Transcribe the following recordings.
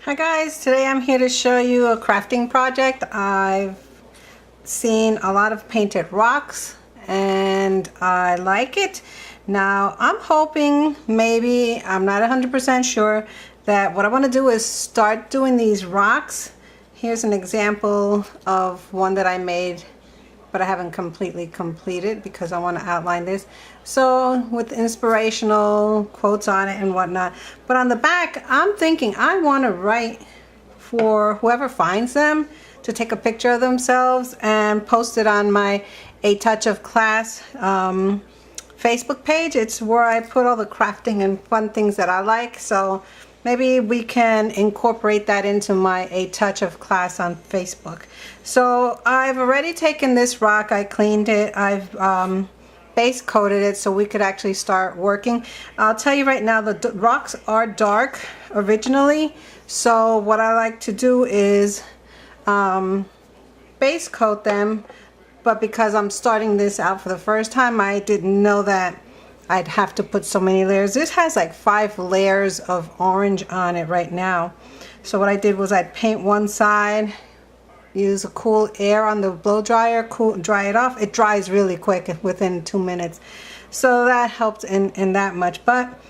Hi guys, today I'm here to show you a crafting project. I've seen a lot of painted rocks and I like it. Now I'm hoping, maybe, I'm not 100% sure, that what I want to do is start doing these rocks. Here's an example of one that I made, but I haven't completely completed because I want to outline this. So with inspirational quotes on it and whatnot. But on the back, I'm thinking I want to write for whoever finds them to take a picture of themselves and post it on my A Touch of Class Facebook page. It's where I put all the crafting and fun things that I like. So maybe we can incorporate that into my A Touch of Class on Facebook. So I've already taken this rock, I cleaned it, I've base coated it so we could actually start working. I'll tell you right now, the rocks are dark originally, so what I like to do is base coat them, but because I'm starting this out for the first time, I didn't know that I'd have to put so many layers. This has like 5 layers of orange on it right now. So what I did was I'd paint one side, use a cool air on the blow dryer, dry it off. It dries really quick within 2 minutes. So that helped in that much. But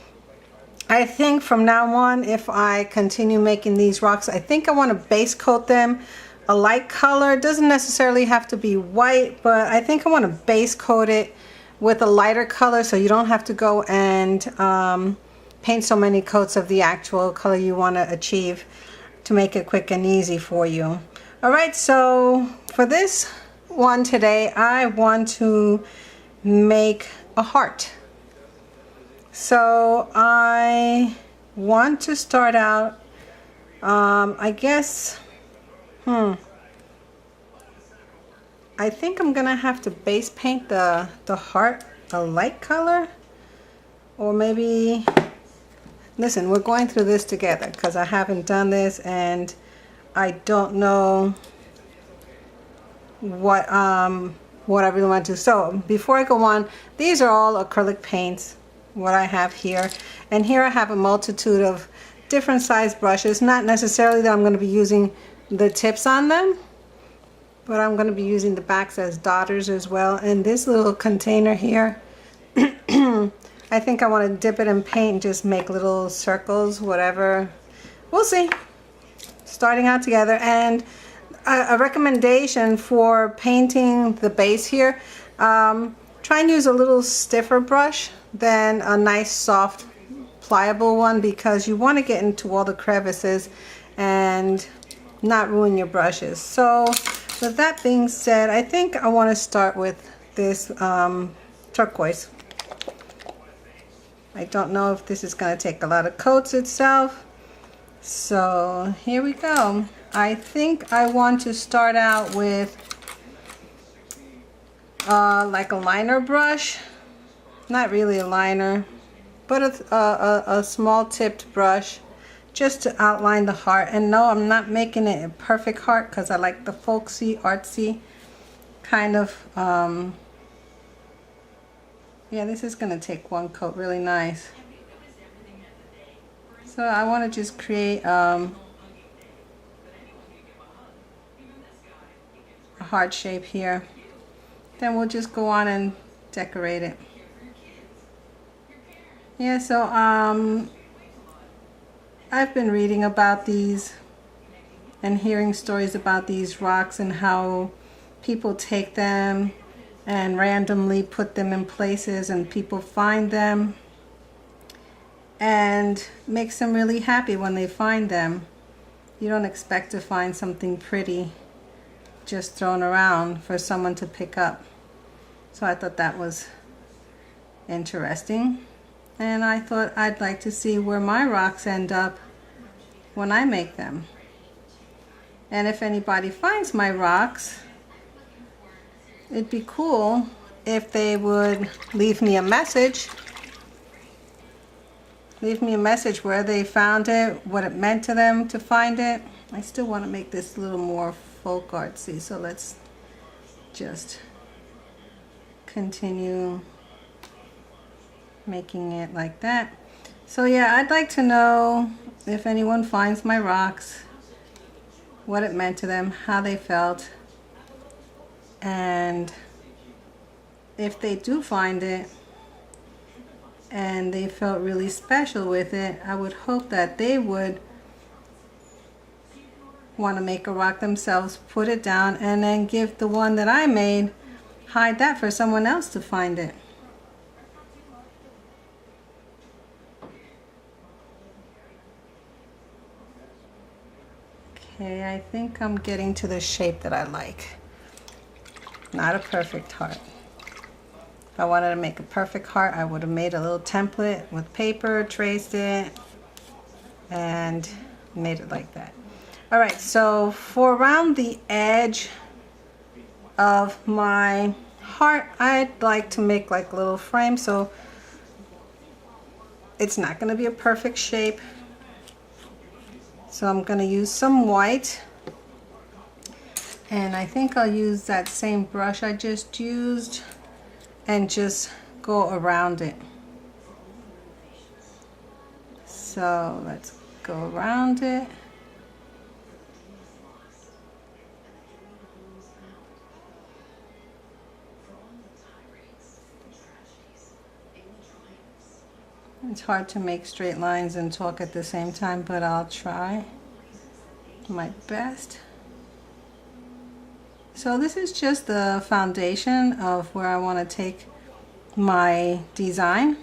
I think from now on, if I continue making these rocks, I think I want to base coat them a light color. It doesn't necessarily have to be white, but I think I want to base coat it with a lighter color so you don't have to go and paint so many coats of the actual color you want to achieve, to make it quick and easy for you. Alright, so for this one today, I want to make a heart. So I want to start out, I guess, I think I'm gonna have to base paint the heart a light color, or maybe, listen, we're going through this together because I haven't done this and I don't know what I really want to do. So before I go on, these are all acrylic paints, what I have here. And here I have a multitude of different size brushes. Not necessarily that I'm going to be using the tips on them, but I'm going to be using the backs as dotters as well. And this little container here, I think I want to dip it in paint and just make little circles, whatever. We'll see. Starting out together. And a recommendation for painting the base here, try and use a little stiffer brush than a nice soft pliable one, because you want to get into all the crevices and not ruin your brushes. So with that being said, I think I want to start with this turquoise. I don't know if this is going to take a lot of coats itself. So here we go. I think I want to start out with like a liner brush. Not really a liner, but a small tipped brush, just to outline the heart. And no, I'm not making it a perfect heart because I like the folksy, artsy kind of, yeah, this is going to take one coat really nice. So I want to just create a heart shape here. Then we'll just go on and decorate it. Yeah, so I've been reading about these and hearing stories about these rocks and how people take them and randomly put them in places and people find them and makes them really happy when they find them. You don't expect to find something pretty just thrown around for someone to pick up. So I thought that was interesting. And I thought I'd like to see where my rocks end up when I make them. And if anybody finds my rocks, it'd be cool if they would leave me a message. Leave me a message where they found it, what it meant to them to find it. I still want to make this a little more folk artsy, so let's just continue making it like that. So yeah, I'd like to know if anyone finds my rocks, what it meant to them, how they felt, and if they do find it and they felt really special with it, I would hope that they would want to make a rock themselves, put it down, and then give the one that I made, hide that for someone else to find it. Okay, I think I'm getting to the shape that I like. Not a perfect heart. If I wanted to make a perfect heart, I would have made a little template with paper, traced it, and made it like that. All right, so for around the edge of my heart, I'd like to make like a little frame, so it's not going to be a perfect shape. So I'm going to use some white, and I think I'll use that same brush I just used and just go around it. So let's go around it. It's hard to make straight lines and talk at the same time, but I'll try my best. So this is just the foundation of where I want to take my design.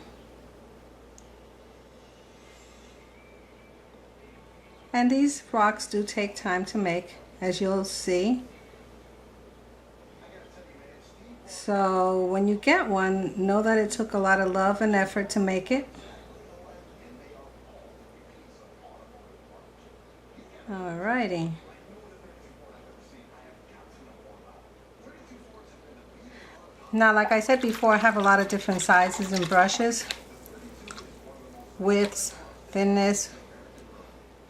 And these rocks do take time to make, as you'll see. So when you get one, know that it took a lot of love and effort to make it. Alrighty. Now, like I said before, I have a lot of different sizes and brushes, widths, thinness,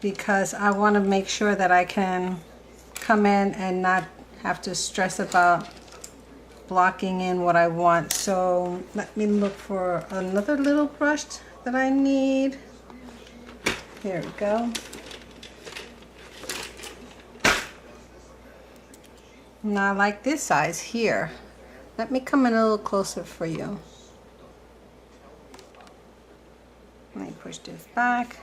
because I want to make sure that I can come in and not have to stress about blocking in what I want. So let me look for another little brush that I need. Here we go. Now I like this size here. Let me come in a little closer for you. Let me push this back.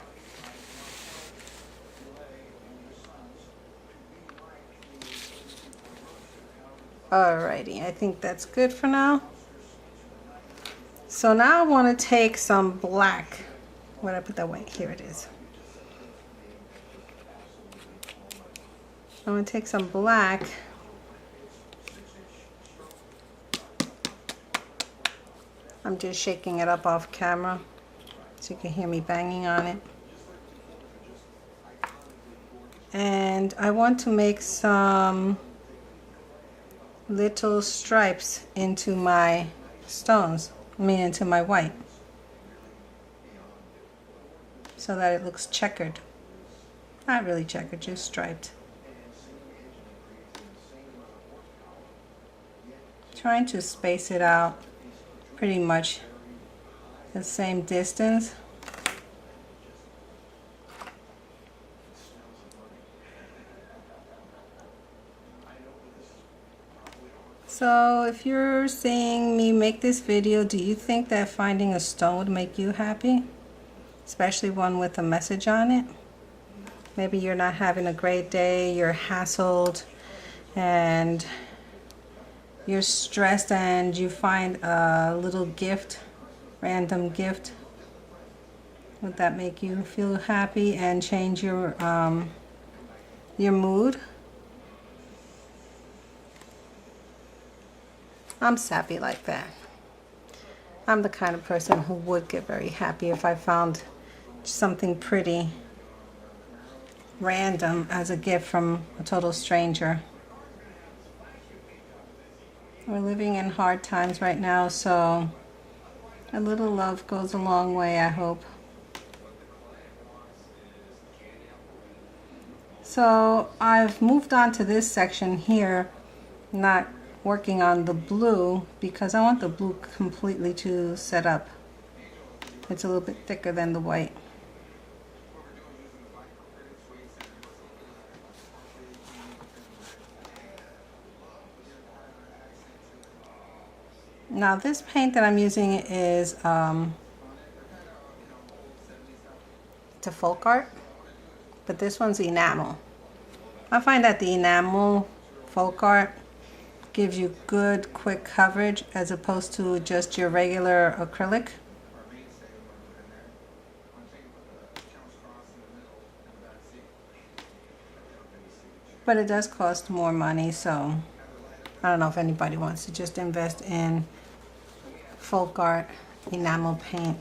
Alrighty, I think that's good for now. So now I want to take some black. Where did I put that white? Here it is. I'm going to take some black. I'm just shaking it up off camera so you can hear me banging on it. And I want to make some little stripes into my stones, into my white, so that it looks checkered. Not really checkered, just striped. Trying to space it out pretty much the same distance. So if you're seeing me make this video, do you think that finding a stone would make you happy? Especially one with a message on it? Maybe you're not having a great day, you're hassled, and you're stressed, and you find a little gift, random gift. Would that make you feel happy and change your mood? I'm sappy like that. I'm the kind of person who would get very happy if I found something pretty random as a gift from a total stranger. We're living in hard times right now, so a little love goes a long way, I hope. So I've moved on to this section here, not working on the blue, because I want the blue completely to set up. It's a little bit thicker than the white. Now this paint that I'm using is it's a folk art, but this one's enamel. I find that the enamel folk art gives you good quick coverage as opposed to just your regular acrylic. But it does cost more money, so I don't know if anybody wants to just invest in folk art enamel paint.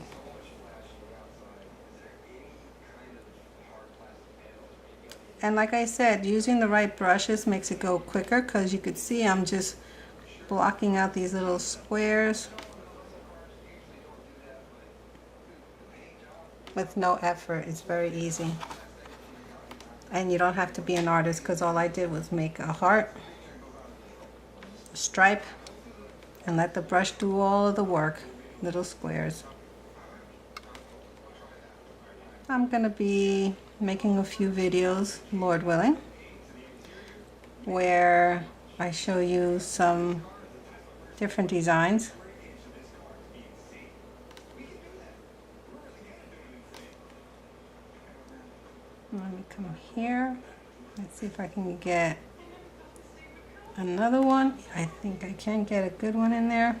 And like I said, using the right brushes makes it go quicker, because you could see I'm just blocking out these little squares with no effort. It's very easy. And you don't have to be an artist, because all I did was make a heart, a stripe, and let the brush do all of the work. Little squares. I'm going to be making a few videos, Lord willing, where I show you some different designs. Let me come here. Let's see if I can get another one. I think I can get a good one in there.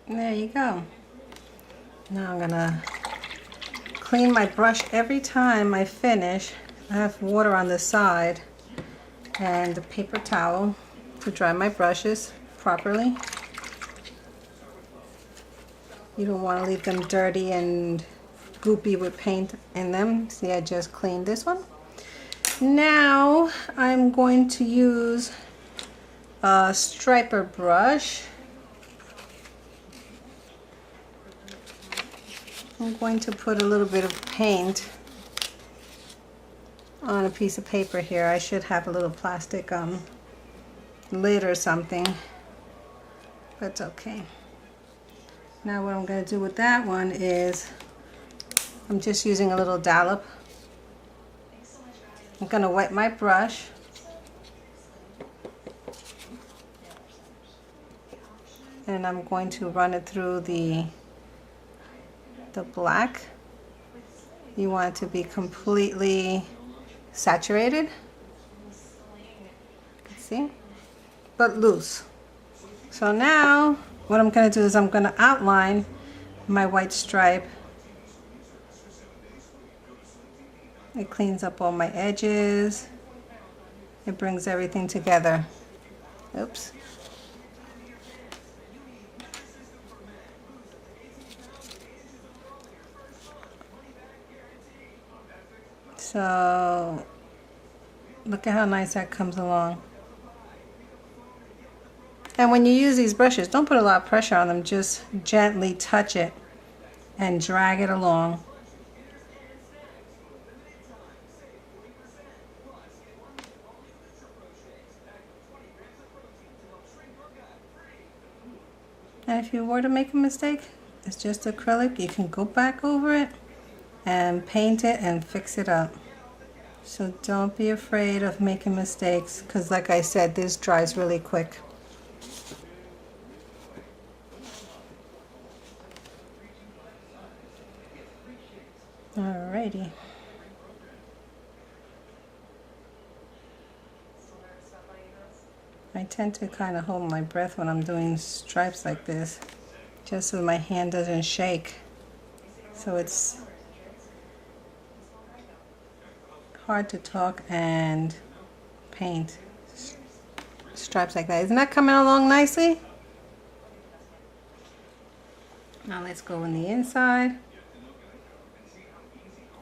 There you go. Now I'm gonna clean my brush every time I finish. I have water on the side and a paper towel to dry my brushes properly. You don't want to leave them dirty and goopy with paint in them. See, I just cleaned this one. Now I'm going to use a striper brush. I'm going to put a little bit of paint on a piece of paper here. I should have a little plastic lid or something, but it's okay. Now what I'm going to do with that one is I'm just using a little dollop. I'm going to wet my brush. And I'm going to run it through the black. You want it to be completely saturated. See? But loose. So now what I'm going to do is I'm going to outline my white stripe. It cleans up all my edges. It brings everything together. Oops. So look at how nice that comes along. And when you use these brushes, don't put a lot of pressure on them. Just gently touch it and drag it along. And if you were to make a mistake, it's just acrylic. You can go back over it and paint it and fix it up. So don't be afraid of making mistakes, because like I said, this dries really quick. Alrighty. I tend to kind of hold my breath when I'm doing stripes like this, just so my hand doesn't shake. So it's hard to talk and paint stripes like that. Isn't that coming along nicely? Now let's go on the inside.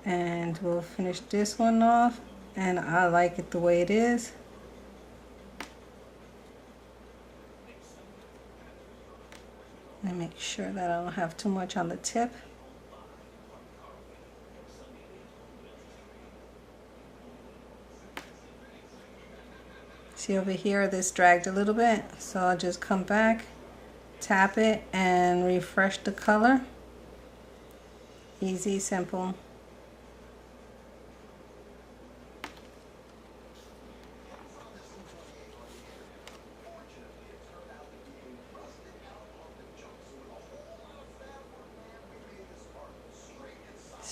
And we'll finish this one off. And I like it the way it is. And make sure that I don't have too much on the tip. See over here, this dragged a little bit, so I'll just come back, tap it, and refresh the color. Easy, simple.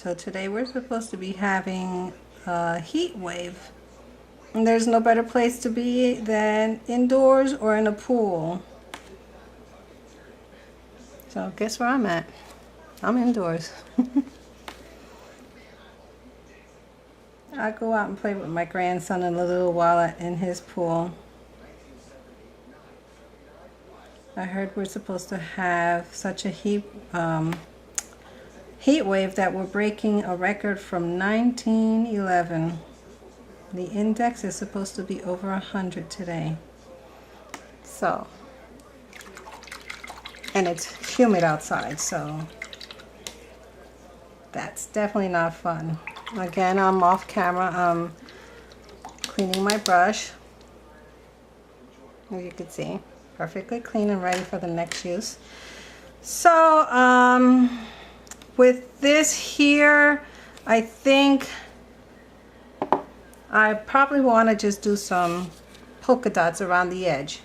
So today we're supposed to be having a heat wave. And there's no better place to be than indoors or in a pool. So guess where I'm at? I'm indoors. I go out and play with my grandson in a little while in his pool. I heard we're supposed to have such a heat wave that we're breaking a record from 1911. The index is supposed to be over 100 today. So, and it's humid outside, so that's definitely not fun. Again, I'm off camera. I'm cleaning my brush. As you can see, perfectly clean and ready for the next use. So, with this here, I think I probably want to just do some polka dots around the edge.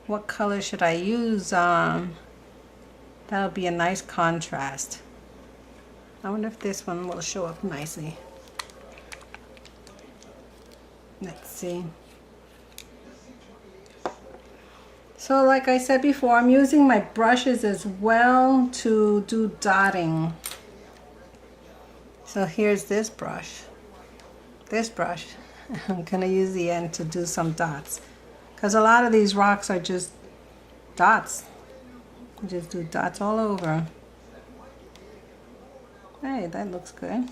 What color should I use? That'll be a nice contrast. I wonder if this one will show up nicely. Let's see. So like I said before, I'm using my brushes as well to do dotting. So here's this brush. I'm gonna use the end to do some dots, because a lot of these rocks are just dots. You just do dots all over. Hey, that looks good.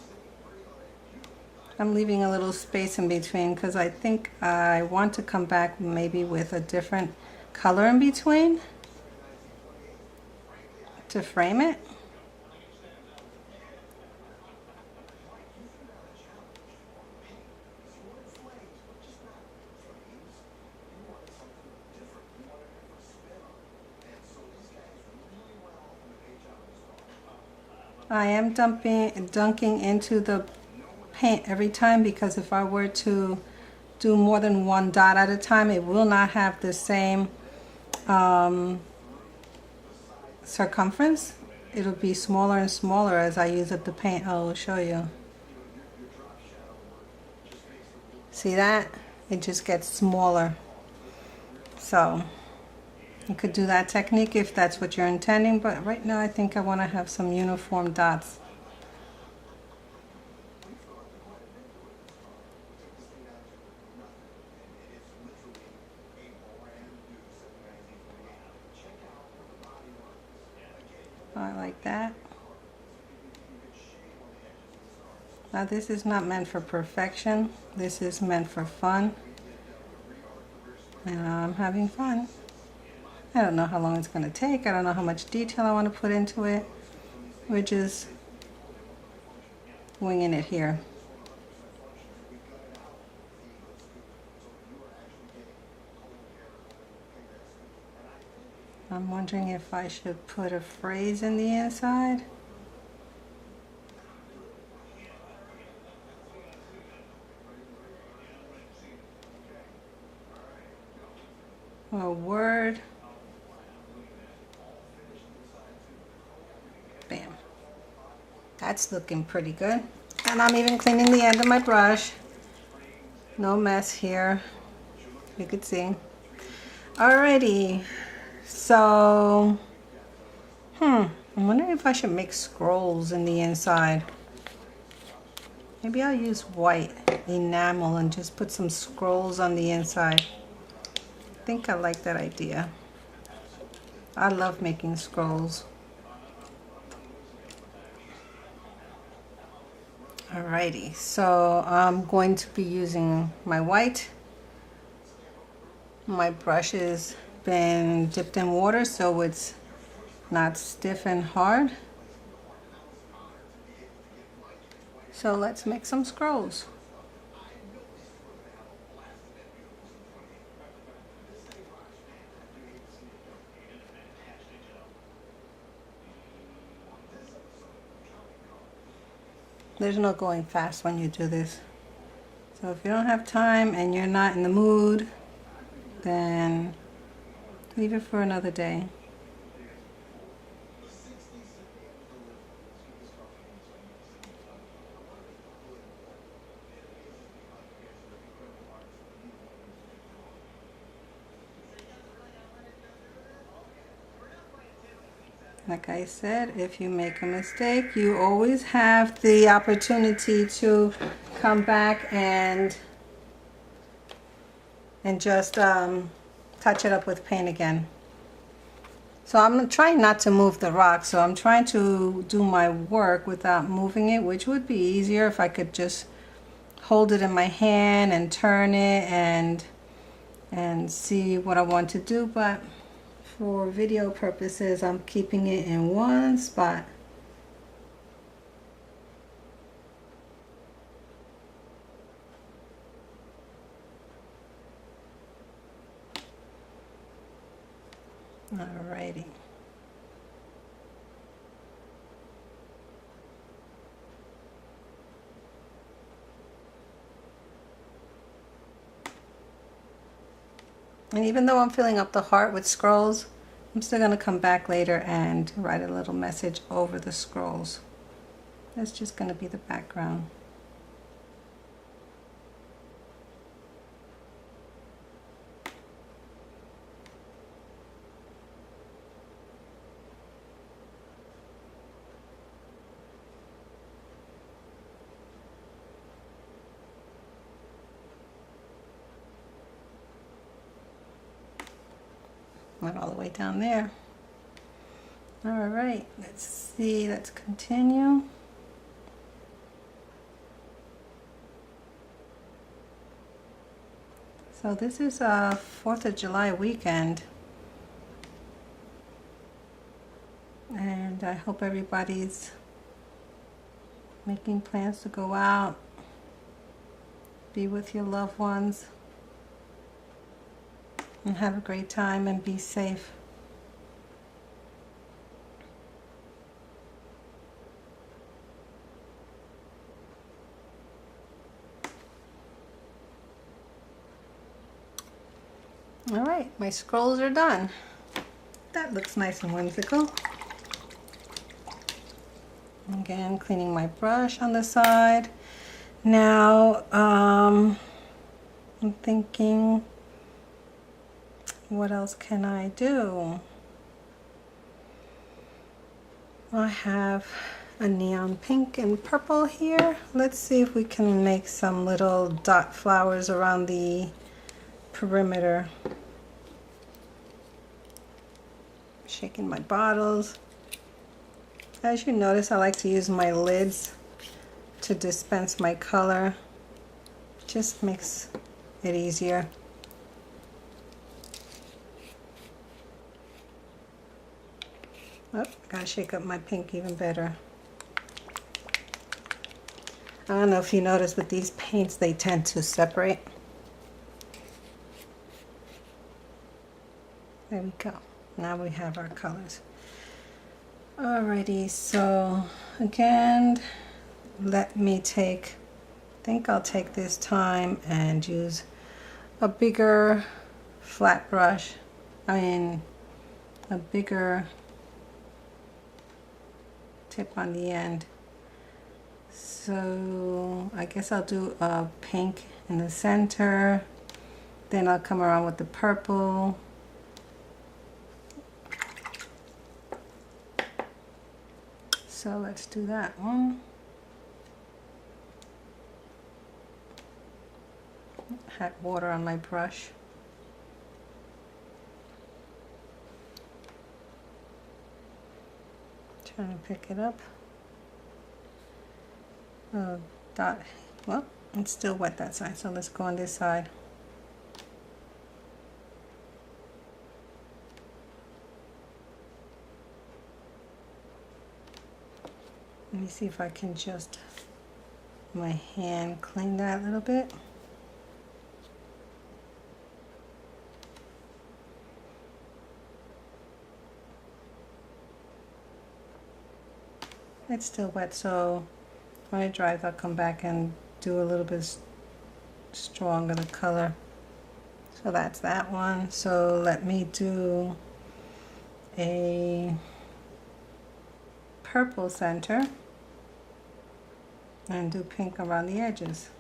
I'm leaving a little space in between because I think I want to come back maybe with a different color in between to frame it. I am dunking into the paint every time, because if I were to do more than one dot at a time, it will not have the same circumference. It'll be smaller and smaller as I use up the paint. I will show you. See that? It just gets smaller. So you could do that technique if that's what you're intending, but right now I think I want to have some uniform dots. I like that. Now this is not meant for perfection. This is meant for fun. And I'm having fun. I don't know how long it's going to take. I don't know how much detail I want to put into it. We're just winging it here. I'm wondering if I should put a phrase in the inside. Or a word. Bam. That's looking pretty good. And I'm even cleaning the end of my brush. No mess here. You can see. Alrighty. So, I'm wondering if I should make scrolls in the inside. Maybe I'll use white enamel and just put some scrolls on the inside. I think I like that idea. I love making scrolls. Alrighty, so I'm going to be using my white. My brush has been dipped in water so it's not stiff and hard. So let's make some scrolls. There's no going fast when you do this. So if you don't have time and you're not in the mood, then leave it for another day. Like I said, if you make a mistake, you always have the opportunity to come back and just touch it up with paint again. So I'm trying not to move the rock, so I'm trying to do my work without moving it, which would be easier if I could just hold it in my hand and turn it and see what I want to do, but for video purposes I'm keeping it in one spot. Alrighty. And even though I'm filling up the heart with scrolls, I'm still going to come back later and write a little message over the scrolls. That's just going to be the background. Went all the way down there. All right, let's see, let's continue. So this is a 4th of July weekend. And I hope everybody's making plans to go out, be with your loved ones, and have a great time and be safe. All right, my scrolls are done. That looks nice and whimsical. Again, cleaning my brush on the side. Now, I'm thinking, what else can I do? I have a neon pink and purple here. Let's see if we can make some little dot flowers around the perimeter. Shaking my bottles. As you notice, I like to use my lids to dispense my color. Just makes it easier. Oh, gotta shake up my pink even better. I don't know if you notice, but these paints, they tend to separate. There we go. Now we have our colors. Alrighty, so again, let me take, I think I'll take this time and use a bigger flat brush. I mean, a bigger tip on the end. So I guess I'll do a pink in the center, then I'll come around with the purple. So let's do that one. Had water on my brush. Trying to pick it up. Dot. Well, it's still wet that side, so let's go on this side. Let me see if I can just, my hand, clean that a little bit. It's still wet, so when it dries, I'll come back and do a little bit stronger the color. So that's that one. So let me do a purple center and do pink around the edges.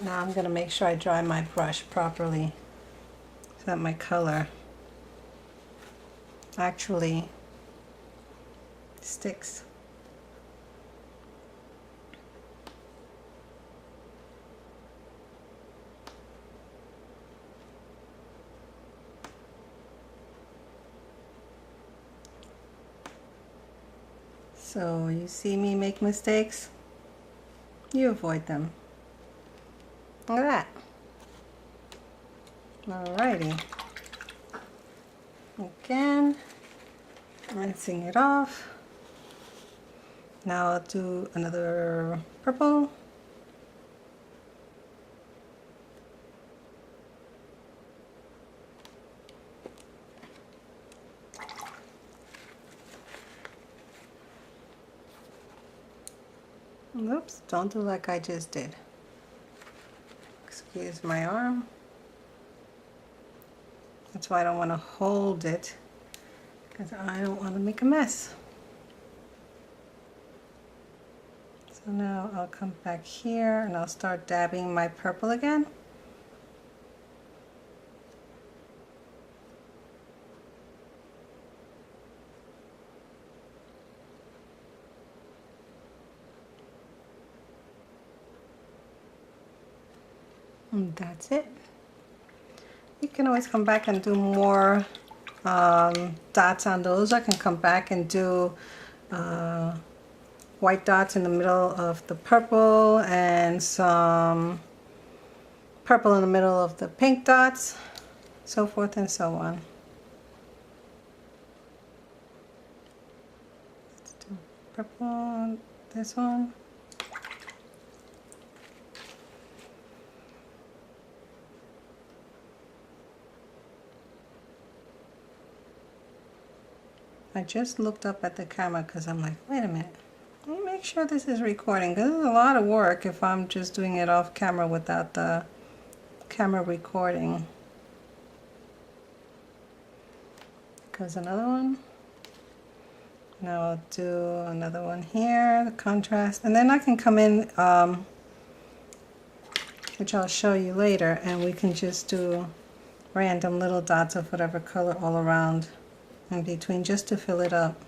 Now I'm going to make sure I dry my brush properly so that my color actually sticks. So you see me make mistakes, you avoid them. Look at that. Alrighty. Again, rinsing it off. Now I'll do another purple. Oops, don't do like I just did. Excuse my arm. That's why I don't want to hold it, because I don't want to make a mess. So now I'll come back here and I'll start dabbing my purple again. And that's it. You can always come back and do more dots on those. I can come back and do white dots in the middle of the purple and some purple in the middle of the pink dots, so forth and so on. Let's do purple on this one. I just looked up at the camera because I'm like, wait a minute, let me make sure this is recording, because it's a lot of work if I'm just doing it off camera without the camera recording. Goes another one. Now I'll do another one here, the contrast, and then I can come in, which I'll show you later, and we can just do random little dots of whatever color all around in between just to fill it up.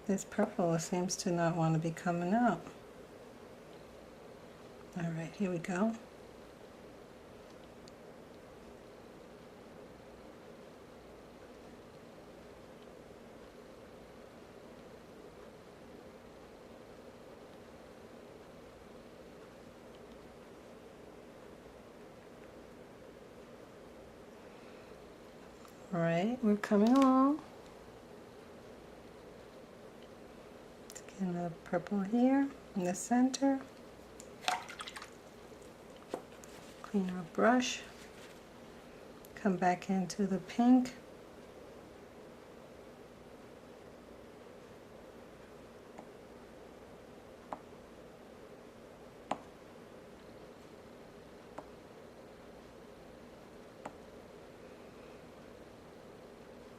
This purple seems to not want to be coming out. Alright, here we go. Alright, we're coming along. Let's get another purple here in the center. Clean our brush. Come back into the pink.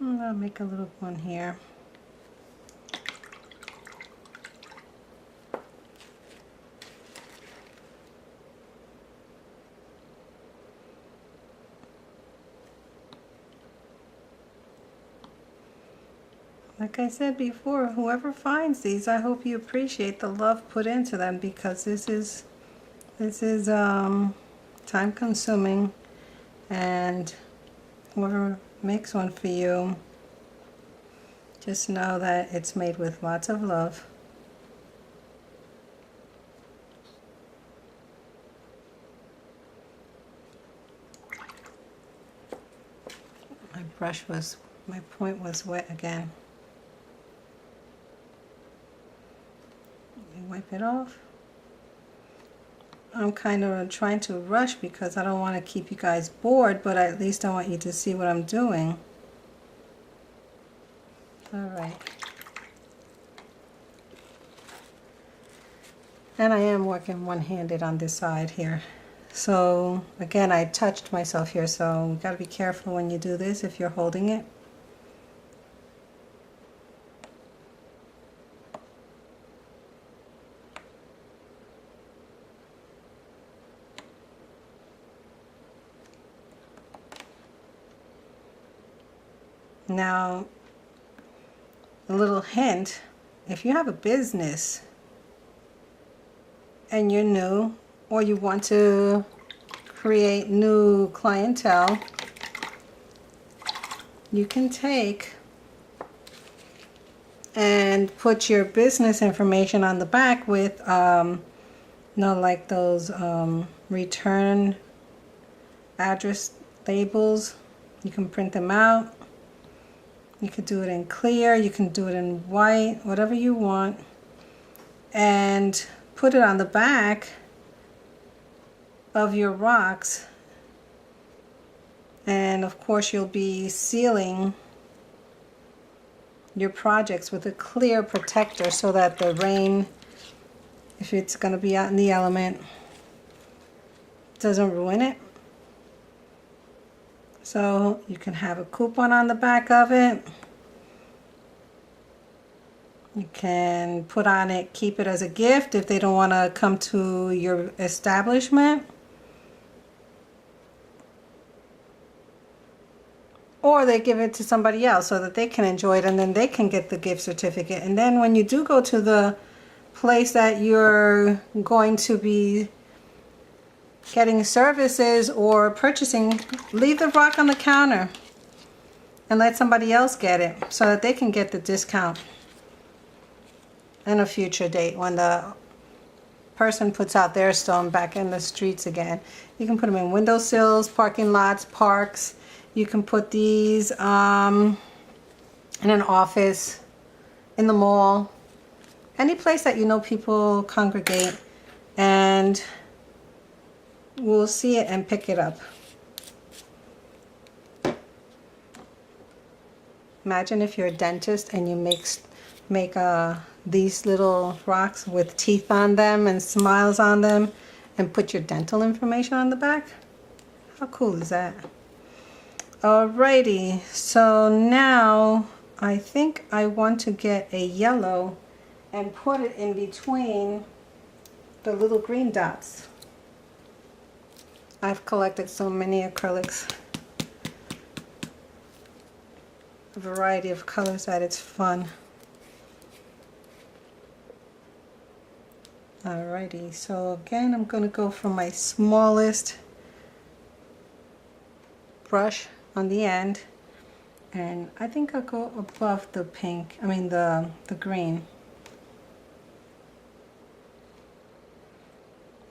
And I'll make a little one here. Like I said before, whoever finds these, I hope you appreciate the love put into them, because this is time consuming, and whoever makes one for you, just know that it's made with lots of love. My point was wet again. Wipe it off. I'm kind of trying to rush because I don't want to keep you guys bored, but at least I want you to see what I'm doing. Alright. And I am working one-handed on this side here. So again, I touched myself here, so you got to be careful when you do this if you're holding it. Now, a little hint, if you have a business and you're new, or you want to create new clientele, you can take and put your business information on the back with like those return address labels. You can print them out. You could do it in clear, you can do it in white, whatever you want, and put it on the back of your rocks. And of course you'll be sealing your projects with a clear protector so that the rain, if it's going to be out in the element, doesn't ruin it. So you can have a coupon on the back of it. You can put on it, keep it as a gift if they don't want to come to your establishment. Or they give it to somebody else so that they can enjoy it, and then they can get the gift certificate. And then when you do go to the place that you're going to be getting services or purchasing, leave the rock on the counter and let somebody else get it so that they can get the discount in a future date when the person puts out their stone back in the streets again. You can put them in windowsills, parking lots, parks. You can put these in an office, in the mall, any place that you know people congregate, and we'll see it and pick it up. Imagine if you're a dentist and you make these little rocks with teeth on them and smiles on them and put your dental information on the back. How cool is that? Alrighty, so now I think I want to get a yellow and put it in between the little green dots. I've collected so many acrylics, a variety of colors, that it's fun. Alrighty, so again I'm going to go for my smallest brush on the end, and I think I'll go above the pink, the green.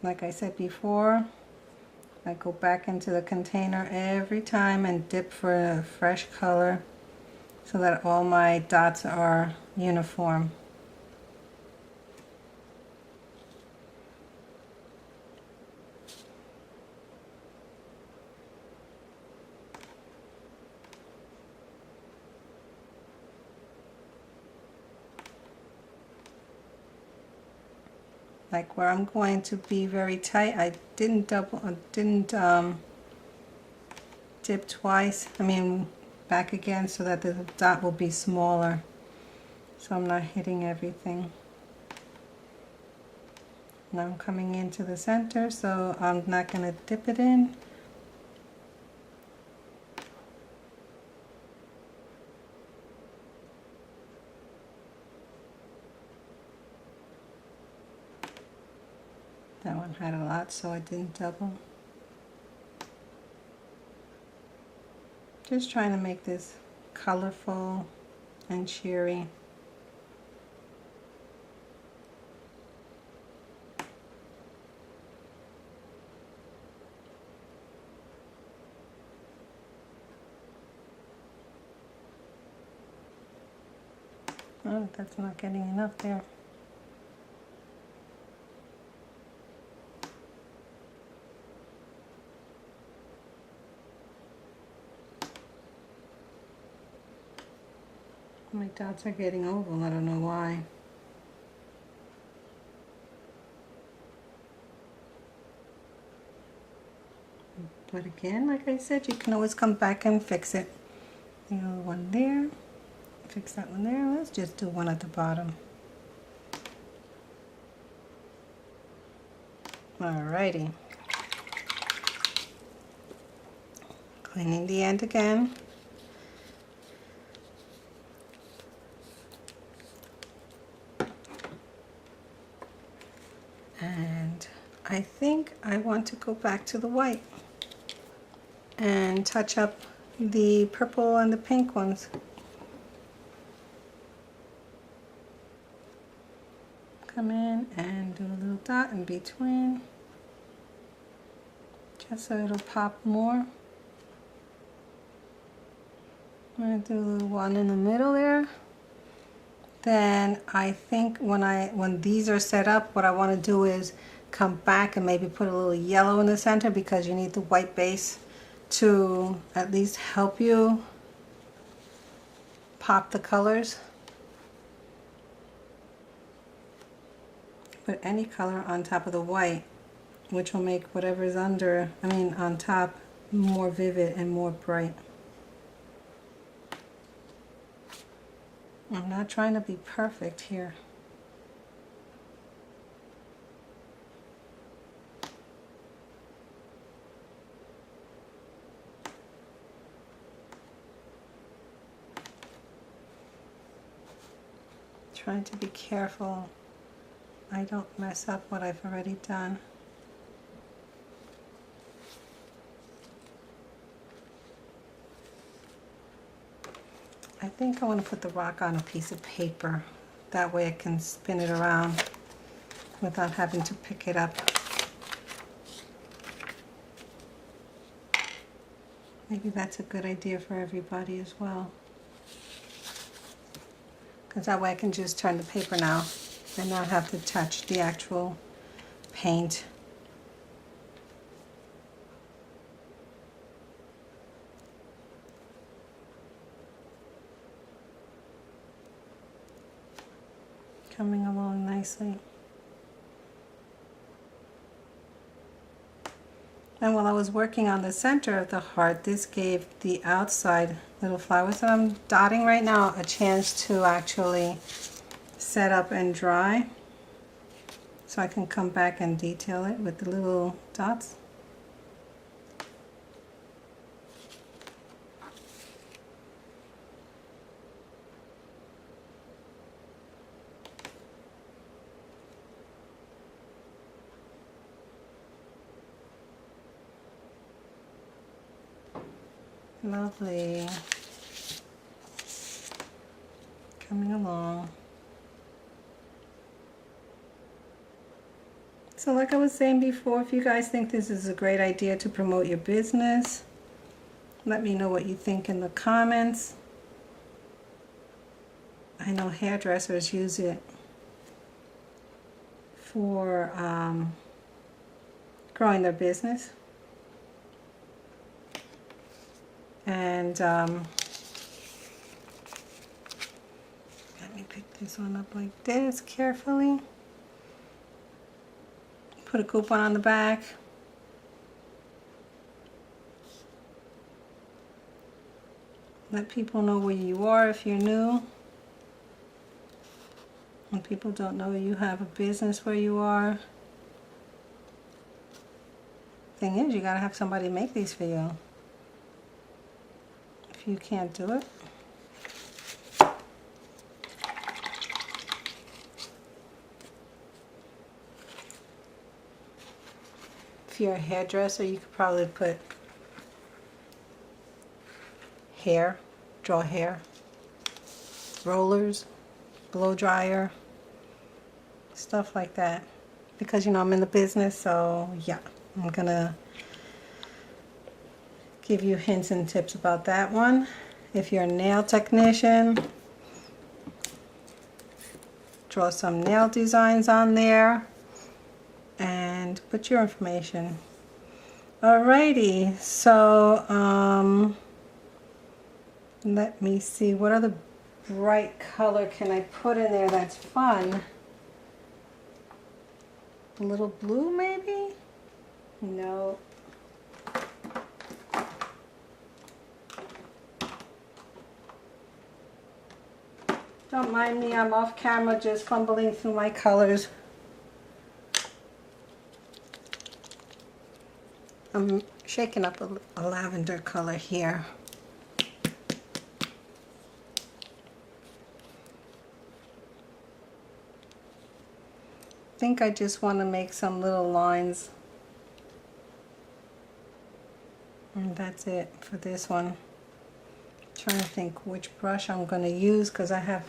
Like I said before, I go back into the container every time and dip for a fresh color so that all my dots are uniform. Like where I'm going to be very tight, I didn't dip twice, back again, so that the dot will be smaller, so I'm not hitting everything. Now I'm coming into the center, so I'm not going to dip it in. That one had a lot, so I didn't double. Just trying to make this colorful and cheery. Oh, that's not getting enough there. My dots are getting oval, I don't know why. But again, like I said, you can always come back and fix it. The other one there, fix that one there. Let's just do one at the bottom. Alrighty. Cleaning the end again. I think I want to go back to the white and touch up the purple and the pink ones. Come in and do a little dot in between, just so it'll pop more. I'm going to do a little one in the middle there. Then I think when these are set up, what I want to do is come back and maybe put a little yellow in the center, because you need the white base to at least help you pop the colors. Put any color on top of the white, which will make whatever's on top more vivid and more bright. I'm not trying to be perfect here. Trying to be careful I don't mess up what I've already done. I think I want to put the rock on a piece of paper. That way I can spin it around without having to pick it up. Maybe that's a good idea for everybody as well. Because that way I can just turn the paper now and not have to touch the actual paint. Coming along nicely. And while I was working on the center of the heart, this gave the outside little flowers that I'm dotting right now a chance to actually set up and dry. So I can come back and detail it with the little dots. Lovely. Coming along. So like I was saying before, if you guys think this is a great idea to promote your business, let me know what you think in the comments. I know hairdressers use it for growing their business. And let me pick this one up like this carefully. Put a coupon on the back. Let people know where you are if you're new. When people don't know you have a business where you are. Thing is, you gotta have somebody make these for you. If you can't do it, if you're a hairdresser, you could probably put hair, draw hair, rollers, blow dryer, stuff like that. Because, you know, I'm in the business, so yeah, I'm gonna give you hints and tips about that one. If you're a nail technician, draw some nail designs on there and put your information. Alrighty, so let me see, what other bright color can I put in there that's fun? A little blue maybe? No. Don't mind me, I'm off camera just fumbling through my colors. I'm shaking up a lavender color here. think I just want to make some little lines. And that's it for this one. I'm trying to think which brush I'm going to use, because I have,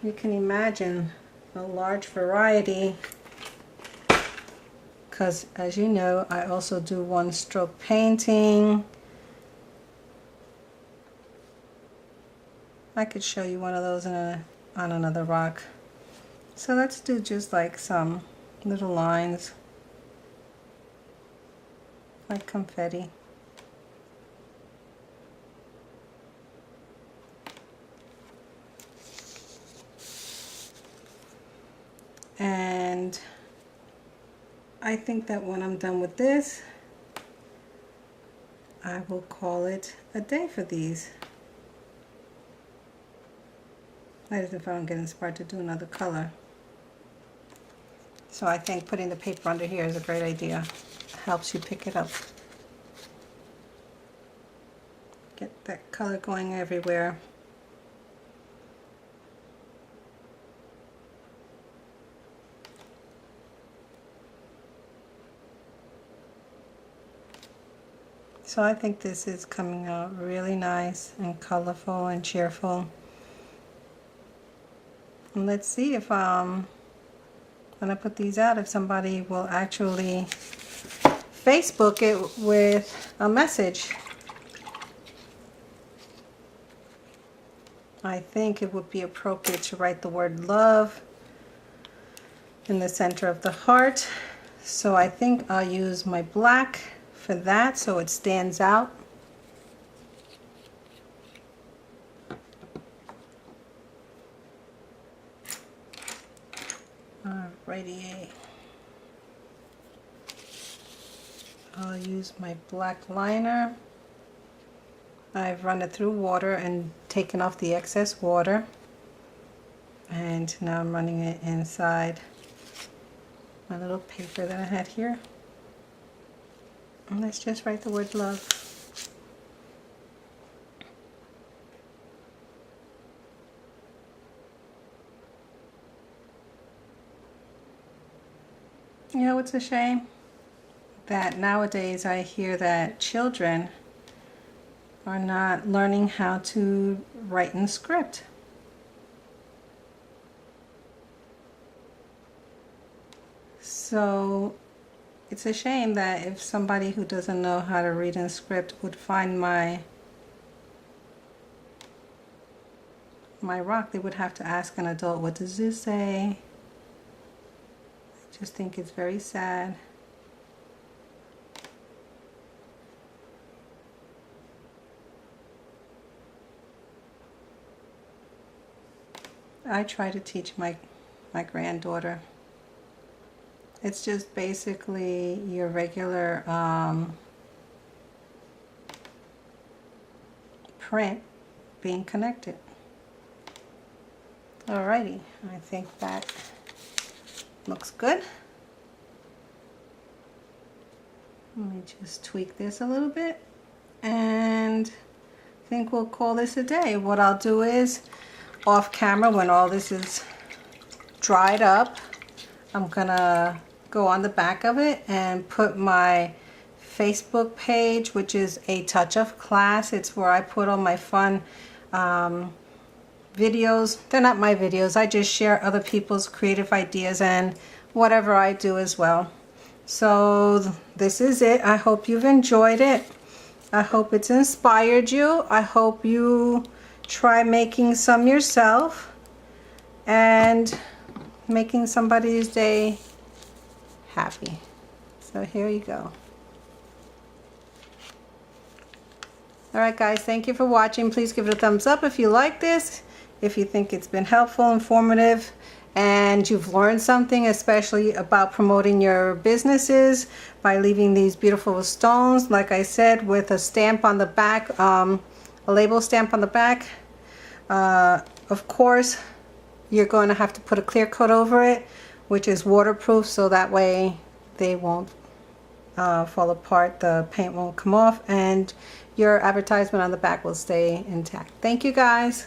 you can imagine, a large variety. Because as you know, I also do one stroke painting. I could show you one of those on another rock. So let's do just like some little lines, like confetti. And I think that when I'm done with this, I will call it a day for these. That is if I don't get inspired to do another color. So I think putting the paper under here is a great idea. It helps you pick it up. Get that color going everywhere. So I think this is coming out really nice and colorful and cheerful. And let's see if when I put these out, if somebody will actually Facebook it with a message. I think it would be appropriate to write the word love in the center of the heart. So I think I'll use my black for that so it stands out. Alrighty. I'll use my black liner. I've run it through water and taken off the excess water. And now I'm running it inside my little paper that I had here. And let's just write the word love. You know, it's a shame that nowadays I hear that children are not learning how to write in script. So it's a shame that if somebody who doesn't know how to read in script would find my rock, they would have to ask an adult, what does this say? I just think it's very sad. I try to teach my granddaughter. It's just basically your regular print being connected. Alrighty, I think that looks good. Let me just tweak this a little bit, and I think we'll call this a day. What I'll do is, off camera, when all this is dried up, I'm gonna go on the back of it and put my Facebook page, which is A Touch of Class. It's where I put all my fun videos. They're not my videos. I just share other people's creative ideas and whatever I do as well. So this is it. I hope you've enjoyed it. I hope it's inspired you. I hope you try making some yourself and making somebody's day happy. So here you go. Alright guys, thank you for watching. Please give it a thumbs up if you like this, if you think it's been helpful, informative, and you've learned something, especially about promoting your businesses by leaving these beautiful stones, like I said, with a stamp on the back, a label stamp on the back. Of course, you're going to have to put a clear coat over it, which is waterproof, so that way they won't fall apart, the paint won't come off, and your advertisement on the back will stay intact. Thank you guys.